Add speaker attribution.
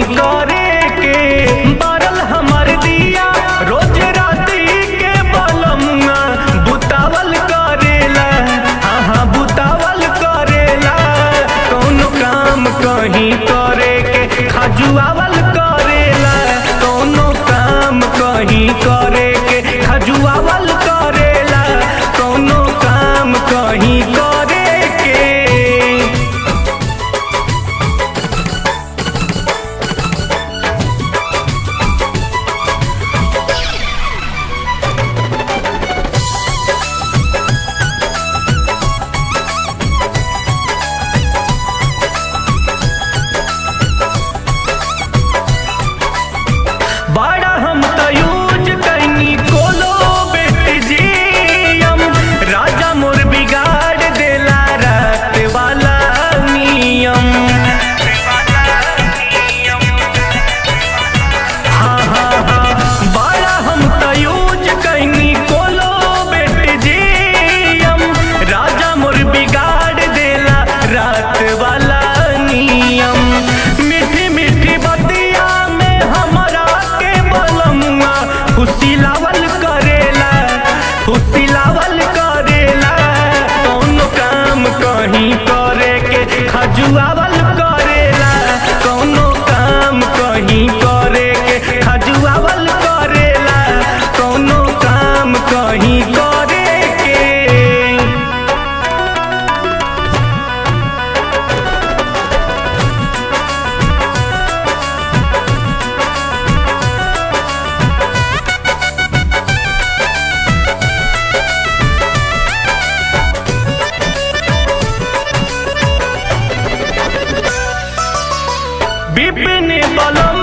Speaker 1: कहीं करे के बारल हमर दिया रोज राती के बलमुआ बुतावल करेला। हाँ बुतावल करेला कौनो काम कहीं करे के खजुआवल करेला। कौनो काम कहीं करे के खजुआवल करेला। कौनो काम कहीं करे के। बड़ा हम तो यूज कैनी कोलो बेटी जी हम राजा मोर बिगाड़ देला रात वाला नियम। हाँ हाँ हाँ बड़ा हम तो यूज कैनी कोलो बेटी जी हम राजा मोर बिगाड़ देला रात वाला नियम। मीठी मीठी बतिया में हमारा के बलमुआ फुसिलावल करेला। फुसिलावल करेला कौनो काम कहीं करे के खजुआवल करेला। कौनो काम कहीं करे के खजुआवल करेला। कौनो काम कहीं करे के। बिपिन बलम